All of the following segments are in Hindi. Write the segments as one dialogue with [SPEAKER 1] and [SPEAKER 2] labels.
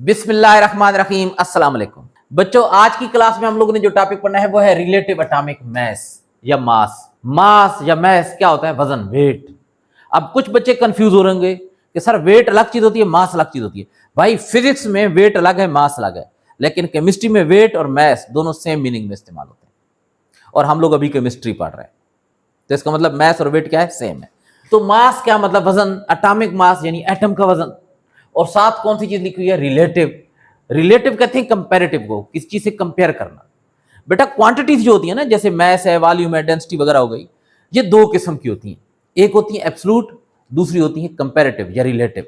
[SPEAKER 1] बिस्मिल्लाहिर्रहमानिर्रहीम, अस्सलाम वालेकुम। बच्चों, आज की क्लास में हम लोगों ने जो टॉपिक पढ़ना है वो है रिलेटिव एटॉमिक मास या मास। मास या मास क्या होता है? वजन, वेट। अब कुछ बच्चे कंफ्यूज हो रहे होंगे कि सर वेट अलग चीज होती है, मास अलग चीज होती है। भाई फिजिक्स में वेट अलग है, मास अलग है, लेकिन केमिस्ट्री में वेट और मास दोनों सेम मीनिंग में इस्तेमाल होते हैं। और हम लोग अभी केमिस्ट्री पढ़ रहे हैं, तो इसका मतलब मास और वेट क्या है? सेम है। तो मास क्या मतलब? वजन, एटॉमिक मास यानी एटम का वजन। और साथ कौन सी चीज लिखी हुई है? रिलेटिव। रिलेटिव कहते हैं कंपैरेटिव को, किस चीज से कंपेयर करना। बेटा क्वांटिटीज जो होती है ना, जैसे मैस है, वॉल्यूम है, डेंसिटी वगैरह हो गई, ये दो किस्म की होती हैं। एक होती है एब्सोल्यूट, दूसरी होती है कंपैरेटिव या रिलेटिव।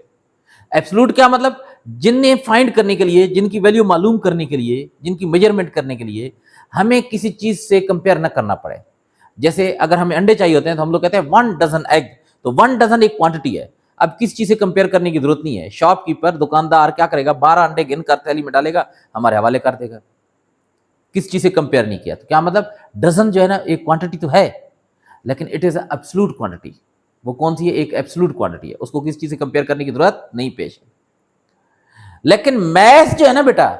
[SPEAKER 1] एब्सोल्यूट क्या मतलब? जिन्हें फाइंड करने के लिए, जिनकी वैल्यू मालूम करने के लिए, जिनकी मेजरमेंट करने के लिए हमें किसी चीज से कंपेयर ना करना पड़े। जैसे अगर हमें अंडे चाहिए होते हैं तो हम लोग कहते हैं 1 डजन एग, तो 1 डजन एक क्वांटिटी है। अब किस चीज से कंपेयर करने की जरूरत नहीं है। शॉपकीपर, दुकानदार क्या करेगा? 12 अंडे गिन कर थैली में डालेगा, हमारे हवाले कर देगा। किस चीज से कंपेयर नहीं किया। तो क्या मतलब? डजन जो है ना, एक क्वांटिटी तो है, लेकिन इट इज एब्सोल्यूट क्वांटिटी। वो कौन सी है? एक एब्सोल्यूट क्वांटिटी है, उसको किस चीज से कंपेयर करने की जरूरत नहीं पेश है। लेकिन मैथ जो है ना बेटा,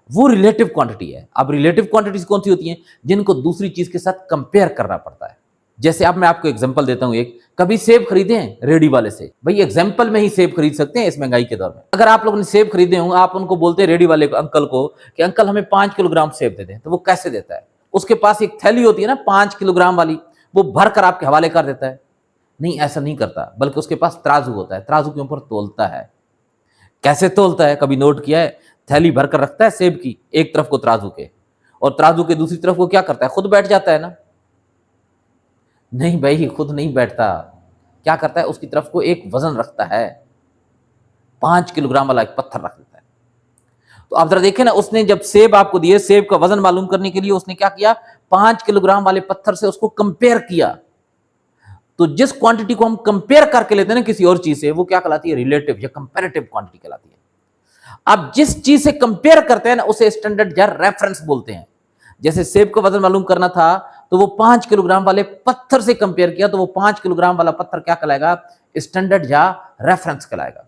[SPEAKER 1] वो रिलेटिव क्वांटिटी है। अब रिलेटिव क्वांटिटीज कौन सी होती हैं? जिनको दूसरी चीज के साथ कंपेयर करना पड़ता है। जैसे अब मैं आपको एग्जांपल देता हूं एक। कभी सेब खरीदे हैं रेडी वाले से? भाई एग्जांपल में ही सेब खरीद सकते हैं इस महंगाई के दौर में। अगर आप लोगों ने सेब खरीदे हों, आप उनको बोलते हैं रेडी वाले अंकल को कि अंकल हमें 5 किलोग्राम सेब दे दें, तो वो कैसे देता है? उसके पास एक थैली होती है ना 5 किलोग्राम वाली, वो भर कर आपके हवाले कर देता है? नहीं, ऐसा नहीं करता, बल्कि उसके पास तराजू होता है, तराजू के ऊपर तोलता है। कैसे तोलता है? कभी नोट किया है? थैली भरकर रखता है सेब की, एक तरफ को तराजू के, और तराजू के दूसरी तरफ को क्या करता है? खुद बैठ जाता है ना? नहीं भाई, खुद नहीं बैठता। क्या करता है? उसकी तरफ को एक वजन रखता है, 5 किलोग्राम वाला एक पत्थर रख देता है। तो आप जरा देखें ना, उसने जब सेब आपको दिए, सेब का वजन मालूम करने के लिए उसने क्या किया? 5 किलोग्राम वाले पत्थर से उसको कंपेयर किया। तो जिस क्वांटिटी को हम कंपेयर करके लेते हैं ना किसी और चीज से, वो क्या कहलाती है? रिलेटिव या कंपेरेटिव क्वांटिटी कहलाती है। अब जिस चीज से कंपेयर करते हैं ना, उसे स्टैंडर्ड या रेफरेंस बोलते हैं। जैसे सेब का वजन मालूम करना था, तो वो 5 किलोग्राम वाले पत्थर से कंपेयर किया, तो वो 5 किलोग्राम वाला पत्थर क्या कहलाएगा? स्टैंडर्ड या रेफरेंस कहलाएगा।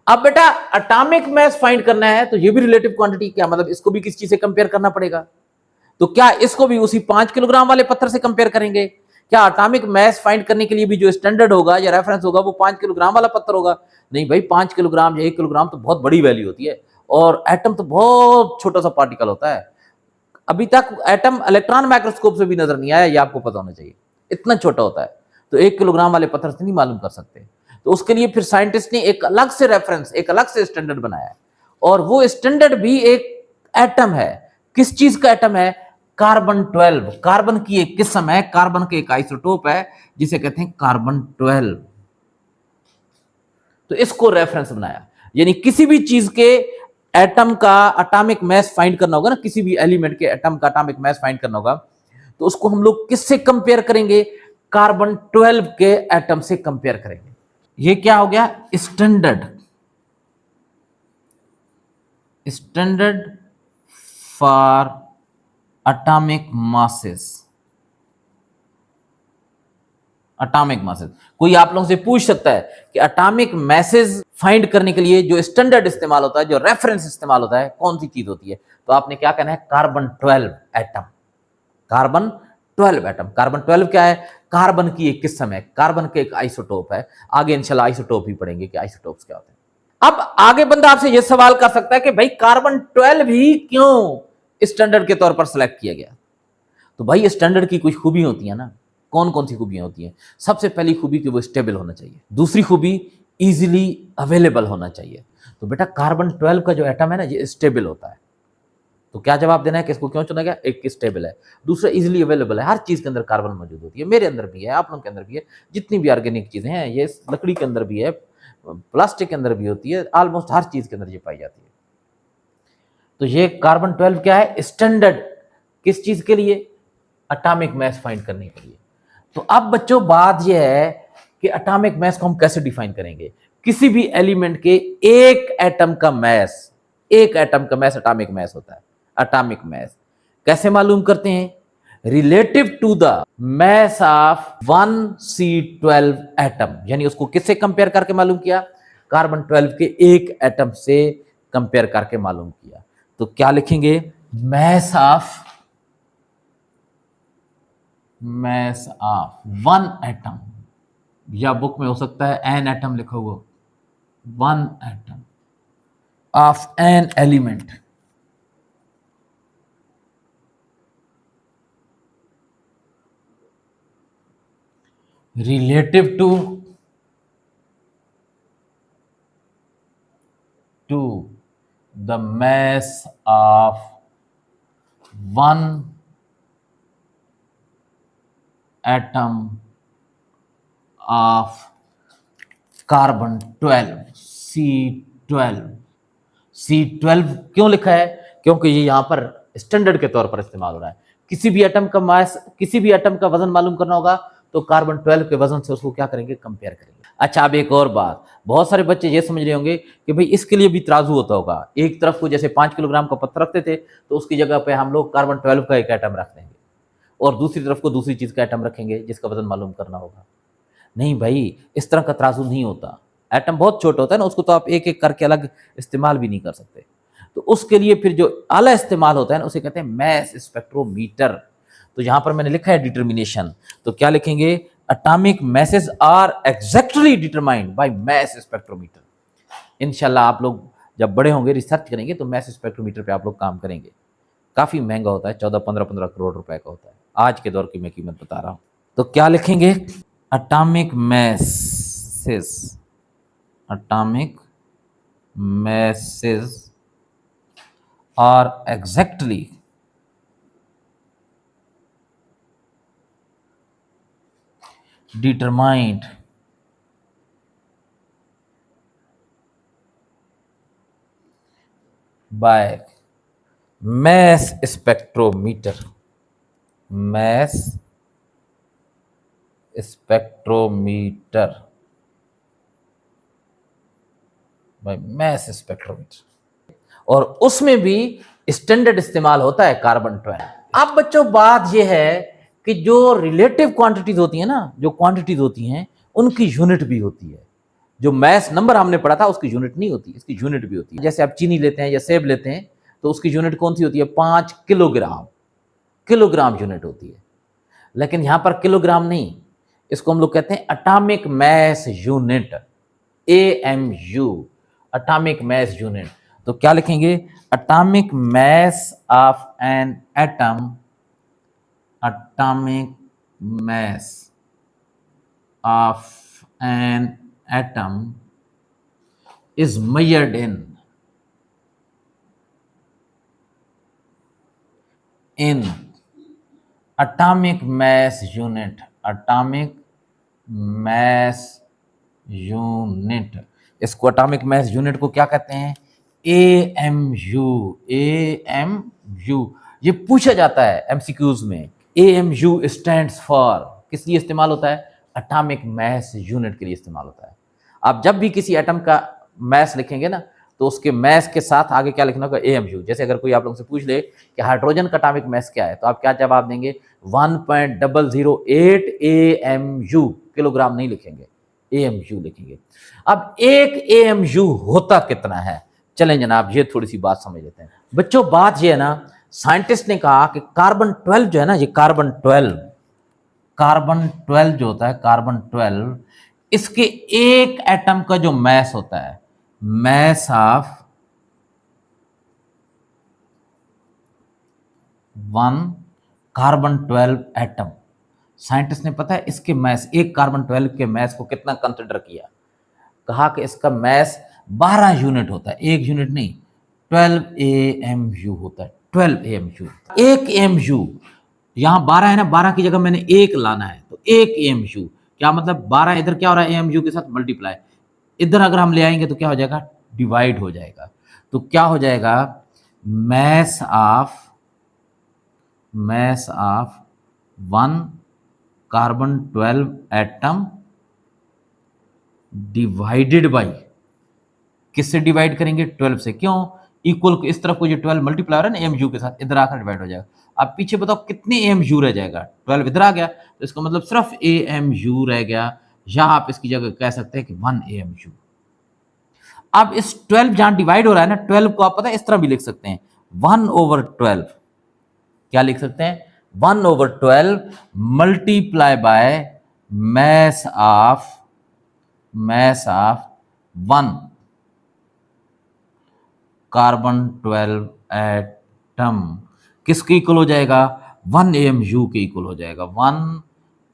[SPEAKER 1] अब बेटा एटॉमिक मास फाइंड करना है, तो ये भी रिलेटिव क्वांटिटी। क्या मतलब? इसको भी किस चीज से कंपेयर करना पड़ेगा। तो क्या इसको भी उसी 5 किलोग्राम वाले पत्थर से कंपेयर करेंगे? क्या एटॉमिक मास फाइंड करने के लिए भी जो स्टैंडर्ड होगा या रेफरेंस होगा वो 5 किलोग्राम वाला पत्थर होगा? नहीं भाई, 5 किलोग्राम या 1 किलोग्राम तो बहुत बड़ी वैल्यू होती है, और एटम तो बहुत छोटा सा पार्टिकल होता है। अभी तक एटम इलेक्ट्रॉन माइक्रोस्कोप से भी नजर नहीं आया, ये आपको पता होना चाहिए। इतना छोटा होता है, तो 1 किलोग्राम वाले पत्थर से नहीं मालूम कर सकते। तो उसके लिए फिर साइंटिस्ट ने एक अलग से रेफरेंस, एक अलग से स्टैंडर्ड बनाया है, और वो स्टैंडर्ड भी एक एटम है। किस चीज का एटम है? कार्बन 12। कार्बन की एक किस्म है, कार्बन के एक आइसोटोप है जिसे कहते हैं कार्बन 12। तो इसको रेफरेंस बनाया, यानी किसी भी चीज के एटम का एटॉमिक मास फाइंड करना होगा ना, किसी भी एलिमेंट के एटम का एटॉमिक मास फाइंड करना होगा, तो उसको हम लोग किससे कंपेयर करेंगे? कार्बन 12 के एटम से कंपेयर करेंगे। ये क्या हो गया? Standard. Standard for atomic masses. Atomic masses. कोई आप लोगों से पूछ सकता है कि एटॉमिक मैसेज फाइंड करने के लिए जो स्टैंडर्ड इस्तेमाल होता है, जो रेफरेंस इस्तेमाल होता है, कौन सी चीज होती है? तो आपने क्या कहना है? Carbon 12 atom. Carbon 12 atom. Carbon 12 क्या है? कार्बन की एक किस्म है, कार्बन के एक आइसोटोप है। आगे इंशाल्लाह आइसोटोप ही पढ़ेंगे कि आइसोटोप्स क्या होते हैं। अब आगे बंदा आपसे यह सवाल कर सकता है कि भाई कार्बन 12 ही क्यों स्टैंडर्ड के तौर पर सिलेक्ट किया गया? तो भाई स्टैंडर्ड की कुछ खूबी होती है ना। कौन कौन सी खूबियां होती हैं? सबसे पहली खूबी कि वो स्टेबल होना चाहिए। दूसरी खूबी इजीली अवेलेबल होना चाहिए। तो बेटा कार्बन 12 का जो एटम है ना, ये स्टेबल होता है। तो क्या जवाब देना है कि इसको क्यों चुना गया? एक स्टेबल है, दूसरा इजीली अवेलेबल है। हर चीज के अंदर कार्बन मौजूद होती है, मेरे अंदर भी है, आप लोगों के अंदर भी है, जितनी भी ऑर्गेनिक चीजें हैं, ये लकड़ी के अंदर भी है, प्लास्टिक के अंदर भी होती है, ऑलमोस्ट हर चीज के अंदर ये पाई जाती है। तो ये कार्बन 12 क्या है? स्टैंडर्ड। किस चीज के लिए? एटॉमिक मास फाइंड करने के लिए। तो अब बच्चों बात यह है कि एटॉमिक मास को हम कैसे डिफाइन करेंगे? किसी भी एलिमेंट के एक एटम का मास, एक एटम का मास एटॉमिक मास होता है। एटॉमिक मास कैसे मालूम करते हैं? Relative to the mass of 1C12 atom, यानी उसको किससे कंपेयर करके मालूम किया? कार्बन 12 के एक एटम से कंपेयर करके मालूम किया। तो क्या लिखेंगे, mass ऑफ वन एटम, या बुक में हो सकता है एन एटम लिखा हुआ, one atom of an element relative to the mass of one atom of carbon 12 C12। C12 क्यों लिखा है, क्योंकि ये यहां पर स्टैंडर्ड के तौर पर इस्तेमाल हो रहा है। किसी भी एटम का मास, किसी भी एटम का वजन मालूम करना होगा तो कार्बन 12 के वजन से उसको क्या करेंगे, कंपेयर करेंगे। अच्छा, अब एक और बात, बहुत सारे बच्चे ये समझ रहे होंगे कि भाई इसके लिए भी तराजू होता होगा। एक तरफ को जैसे 5 किलोग्राम का पत्थर रखते थे तो उसकी जगह पे हम लोग कार्बन 12 का एक एटम रख देंगे, और दूसरी तरफ को दूसरी चीज का एटम रखेंगे जिसका वजन मालूम करना होगा। नहीं भाई, इस तरह का तराजू नहीं होता। एटम बहुत छोटा होता है ना, उसको तो आप एक एक करके अलग इस्तेमाल भी नहीं कर सकते। तो उसके लिए फिर जो आला इस्तेमाल होता है ना, उसे कहते हैं मैस स्पेक्ट्रोमीटर। तो यहां पर मैंने लिखा है डिटर्मिनेशन, तो क्या लिखेंगे, atomic masses are exactly determined by mass spectrometer. इंशाल्लाह आप लोग जब बड़े होंगे रिसर्च करेंगे तो मैस स्पेक्ट्रोमीटर पे आप लोग काम करेंगे। काफी महंगा होता है, 14-15 करोड़ रुपए का होता है, आज के दौर की मैं कीमत बता रहा हूं। तो क्या लिखेंगे, atomic masses, atomic masses are exactly determined by mass spectrometer, mass spectrometer, by mass spectrometer। और उसमें भी स्टैंडर्ड इस्तेमाल होता है कार्बन 12। अब बच्चों बात यह है कि जो रिलेटिव क्वांटिटीज होती है ना, जो क्वांटिटीज होती हैं उनकी यूनिट भी होती है। जो मैस नंबर हमने पढ़ा था उसकी यूनिट नहीं होती, इसकी यूनिट भी होती है। जैसे आप चीनी लेते हैं या सेब लेते हैं तो उसकी यूनिट कौन सी होती है, 5 किलोग्राम, किलोग्राम यूनिट होती है। लेकिन यहां पर किलोग्राम नहीं, इसको हम लोग कहते हैं atomic mass unit, AMU, atomic mass unit. तो क्या लिखेंगे, atomic mass of an atom, atomic mass of an atom is measured in atomic mass unit, atomic mass unit। इसको एटॉमिक मैस यूनिट को क्या कहते हैं, AMU, AMU। ये पूछा जाता है MCQs में। AMU स्टैंड्स फॉर, किस लिए इस्तेमाल होता है, एटॉमिक मैस यूनिट के लिए इस्तेमाल होता है। आप जब भी किसी एटम का मैस लिखेंगे ना तो उसके मैस के साथ आगे क्या लिखना होगा, AMU। जैसे अगर कोई आप लोगों से पूछ ले कि हाइड्रोजन का एटॉमिक मैस क्या है तो आप क्या जवाब देंगे, 1.008 AMU, किलोग्राम नहीं लिखेंगे, AMU लिखेंगे। अब एक AMU होता कितना है, चलें जनाब ये थोड़ी सी बात समझ लेते हैं। बच्चों बात ये है ना, साइंटिस्ट ने कहा कि कार्बन 12 जो है ना, ये कार्बन 12 जो होता है, कार्बन 12, इसके एक एटम का जो मैस होता है, mass of one carbon 12 atom, scientist ने पता है इसके मैस, एक कार्बन 12 के मैस को कितना कंसिडर किया, कहा कि इसका मैस 12 यूनिट होता है, एक यूनिट नहीं, 12 AMU होता है, 12 AMU। एक AMU, यहां 12 है ना, 12 की जगह मैंने एक लाना है, तो एक AMU क्या मतलब, 12 इधर क्या हो रहा है, AMU के साथ मल्टीप्लाई, इधर अगर हम ले आएंगे तो क्या हो जाएगा, डिवाइड हो जाएगा। तो क्या हो जाएगा, mass of one carbon 12 atom divided by, किससे डिवाइड करेंगे, 12 से। क्यों, इक्वल इस तरफ को जो 12 मल्टीप्लाई हो रहा है ना AMU के साथ, इधर आकर डिवाइड हो जाएगा। अब पीछे बताओ कितने AMU रह जाएगा, 12 इधर आ गया तो इसका मतलब सिर्फ AMU रह गया, या आप इसकी जगह कह सकते हैं कि 1 AMU। अब इस 12 जहां डिवाइड हो रहा है ना, 12 को आप पता है इस तरह भी लिख सकते हैं 1/12। क्या लिख सकते हैं? 1/12 multiply by mass of 1 carbon 12 atom किसके इक्वल हो जाएगा? 1 AMU के इक्वल हो जाएगा। 1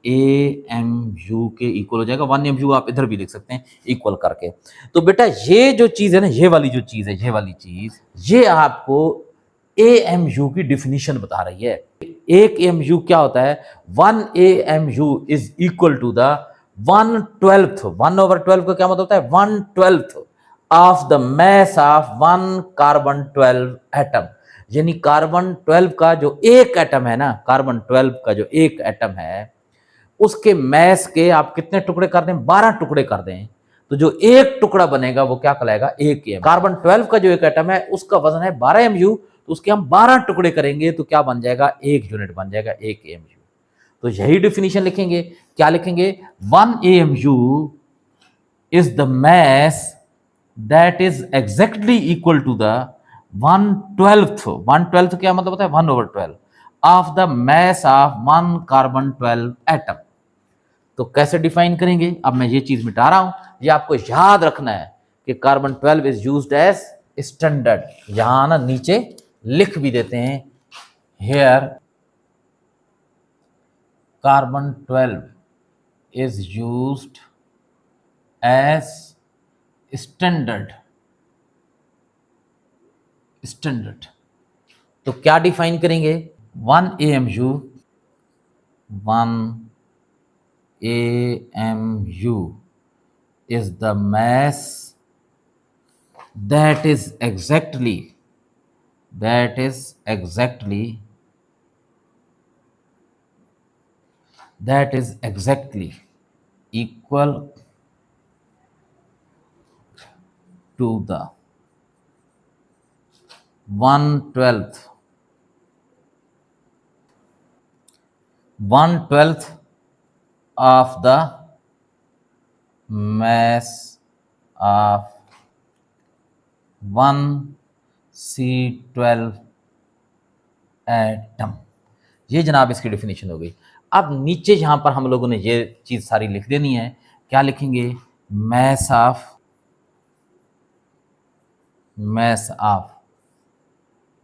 [SPEAKER 1] AMU के इक्वल हो जाएगा। 1 AMU आप इधर भी लिख सकते हैं इक्वल करके। तो बेटा ये जो चीज है ना, ये वाली जो चीज है, ये वाली चीज, ये आपको AMU की डिफिनीशन बता रही है। एक AMU क्या होता है? 1 AMU is equal to the 1/12। 1/12 का क्या मतलब होता है? 1/12 of the mass of 1 carbon 12 atom. यानी कार्बन 12 का जो एक एटम है ना, कार्बन 12 का जो एक एटम है, उसके मैस के आप कितने टुकड़े कर दें? 12 टुकड़े कर दें, तो जो एक टुकड़ा बनेगा वो क्या कहलाएगा? 1 एम। कार्बन 12 का जो एक एटम है उसका वजन है 12 MU, तो उसके हम 12 टुकड़े करेंगे तो क्या बन जाएगा? 1 यूनिट बन जाएगा, 1 AMU। तो यही डिफिनीशन लिखेंगे। क्या लिखेंगे? 1 AMU is the mass that is exactly equal to the 1/12। 1/12 क्या मतलब होता है? 1/12 of the mass of 1 carbon 12 atom. तो कैसे डिफाइन करेंगे? अब मैं ये चीज मिटा रहा हूं, ये आपको याद रखना है कि carbon 12 is used as standard. यहां ना नीचे लिख भी देते हैं, here carbon 12 is used as standard. Standard तो क्या डिफाइन करेंगे? 1 AMU 1 AMU is the mass that is exactly equal to the 1/12 of the mass of 1 C12 atom. ये जनाब इसकी डेफिनेशन हो गई। अब नीचे यहां पर हम लोगों ने ये चीज सारी लिख देनी है। क्या लिखेंगे? mass of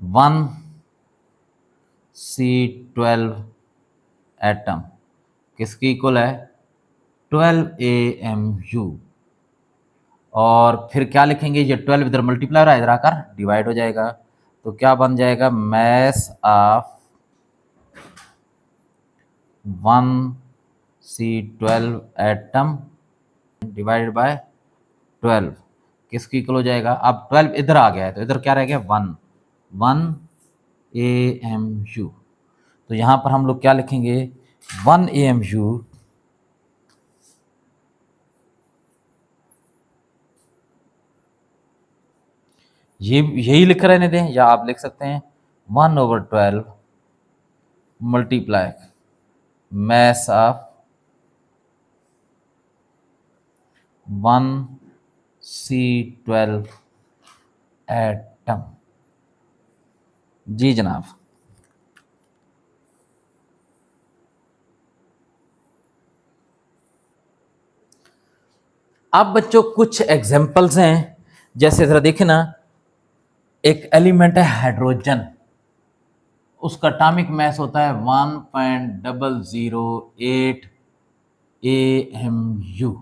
[SPEAKER 1] 1 C12 एटम किसकी इक्वल है? 12 AMU। और फिर क्या लिखेंगे? ये 12 इधर मल्टीप्लाई हो रहा है, इधर आकर डिवाइड हो जाएगा, तो क्या बन जाएगा? mass of 1 C12 atom divided by 12 किसकी इक्वल हो जाएगा? अब 12 इधर आ गया है तो इधर क्या रह गया? 1 AMU। तो यहां पर हम लोग क्या लिखेंगे? 1 AMU ये यही लिख रहने दें, या आप लिख सकते हैं 1/12 मल्टीप्लाई mass ऑफ 1 C12 एटम। जी जनाब। अब बच्चों कुछ एग्जांपल्स हैं, जैसे जरा देखें ना, एक एलिमेंट है हाइड्रोजन, उसका एटॉमिक मास होता है 1.008 AMU।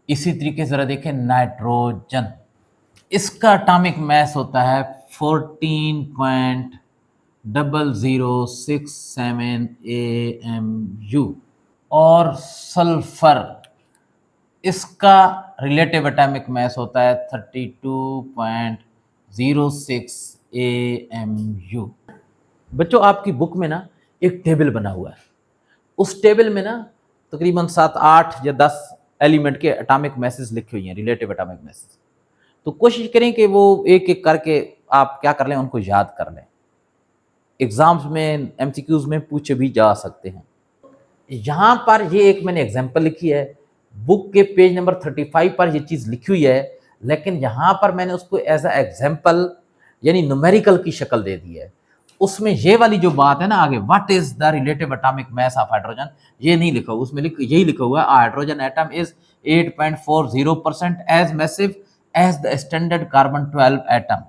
[SPEAKER 1] इसी तरीके से जरा देखें नाइट्रोजन, इसका एटॉमिक मास होता है 14.0067 AMU। और सल्फर, इसका रिलेटिव एटॉमिक मास होता है 32.06 AMU। बच्चों आपकी बुक में ना एक टेबल बना हुआ है, उस टेबल में ना तकरीबन 7-8 या 10 एलिमेंट के एटॉमिक मैसेज लिखे हुए हैं, रिलेटिव एटॉमिक मैसेज। तो कोशिश करें कि वो एक एक करके आप क्या कर लें, उनको याद कर लें। एग्जाम्स में MCQs में पूछे भी जा सकते हैं। यहाँ पर ये एक मैंने एग्जाम्पल लिखी है, बुक के पेज नंबर 35 पर ये चीज़ लिखी हुई है, लेकिन यहाँ पर मैंने उसको एज अ एग्जाम्पल यानी न्यूमेरिकल की शक्ल दे दी है। उसमें ये वाली जो बात है ना आगे, what is the relative atomic mass of hydrogen, ये नहीं लिखा हुआ, उसमें यही लिखा हुआ है hydrogen atom is 8.40% as massive as the standard carbon 12 atom.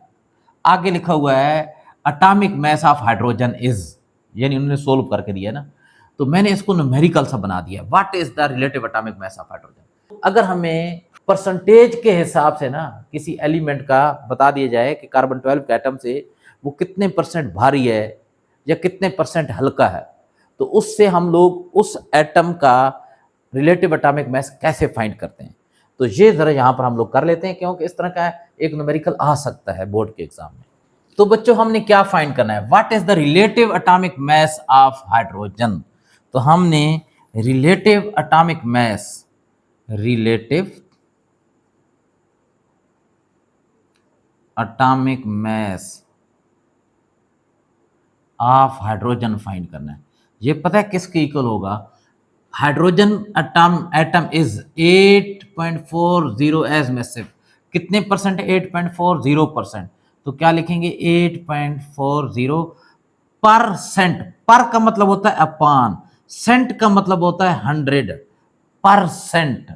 [SPEAKER 1] आगे लिखा हुआ है atomic mass of hydrogen is, यानी उन्होंने सोल्व करके दिया ना, तो मैंने इसको न्यूमेरिकल सा बना दिया, what is the relative atomic mass of hydrogen. अगर हमें परसेंटेज के हिसाब से ना किसी एलिमेंट का बता दिया जाए कि कार्बन 12 के एटम से वो कितने परसेंट भारी है या कितने परसेंट हल्का है, तो उससे हम लोग उस एटम का रिलेटिव एटॉमिक मास कैसे फाइंड करते हैं। तो ये जरा यहाँ पर हम लोग कर लेते हैं, क्योंकि इस तरह का एक न्यूमेरिकल आ सकता है बोर्ड के एग्जाम में। तो बच्चों हमने क्या फाइंड करना है, what is the relative atomic mass of hydrogen. तो हमने relative atomic mass, relative atomic mass of hydrogen find करना है। ये पता है किसके इक्वल होगा, hydrogen atom is 8.40 as massive, कितने परसेंट, 8.40%। तो क्या लिखेंगे 8.40 परसेंट, पर का मतलब होता है अपान, सेंट का मतलब होता है 100%,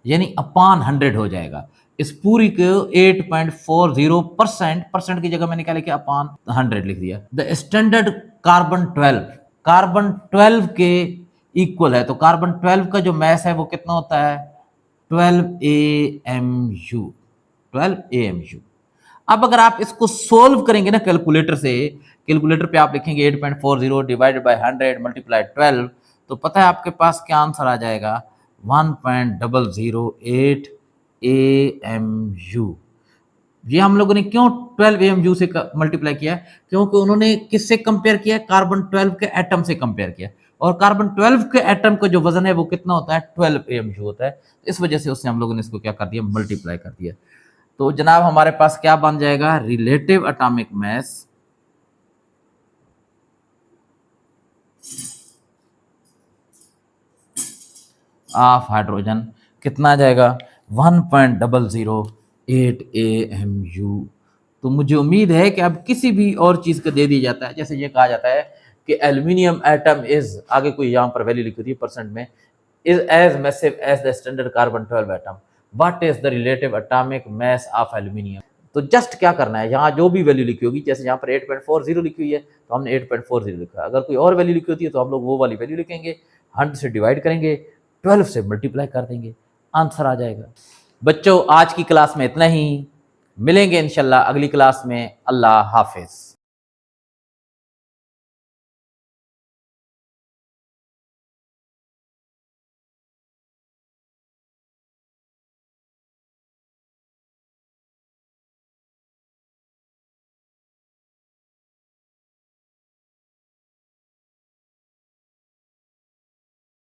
[SPEAKER 1] यानी अपान 100 हो जाएगा। इस पूरी को 8.40%, परसेंट की जगह मैंने क्या लिखा, अपान 100 लिख दिया। द स्टैंडर्ड कार्बन 12, कार्बन 12 के इक्वल है, तो कार्बन 12 का जो मास है वो कितना होता है 12 AMU, 12 AMU। अब अगर आप इसको सोल्व करेंगे ना कैलकुलेटर से, कैलकुलेटर पे आप लिखेंगे 8.40 डिवाइडेड बाय 100 मल्टीप्लाई 12, तो पता है आपके पास क्या आंसर आ जाएगा 1.008 AMU। ये हम लोगों ने क्यों 12 AMU से मल्टीप्लाई किया है, क्योंकि उन्होंने किससे कंपेयर किया, कार्बन 12 के एटम से कंपेयर किया, और कार्बन 12 के एटम का जो वजन है वो कितना होता है 12 AMU होता है। इस वजह से उससे हम लोगों ने इसको क्या कर दिया, मल्टीप्लाई कर दिया। तो जनाब हमारे पास क्या बन जाएगा, relative atomic mass of hydrogen कितना आ जाएगा 1.008 AMU। तो मुझे उम्मीद है कि अब किसी भी और चीज का दे दिया जाता है, जैसे ये कहा जाता है कि एल्यूमिनियम एटम इज, आगे कोई यहाँ पर वैल्यू लिखी थी परसेंट में, is as massive as the standard carbon 12 atom, what is the relative atomic mass of aluminium. तो जस्ट क्या करना है, यहाँ जो भी वैल्यू लिखी होगी, जैसे यहाँ पर 8.40 लिखी हुई है तो हमने 8.40 लिखा, अगर कोई और वैल्यू लिखी होती है तो हम लोग वो वाली वैल्यू लिखेंगे, 100 से डिवाइड करेंगे, 12 से मल्टीप्लाई कर देंगे, आंसर आ जाएगा। बच्चों आज की क्लास में इतना ही, मिलेंगे इंशाल्लाह अगली क्लास में। अल्लाह हाफिज।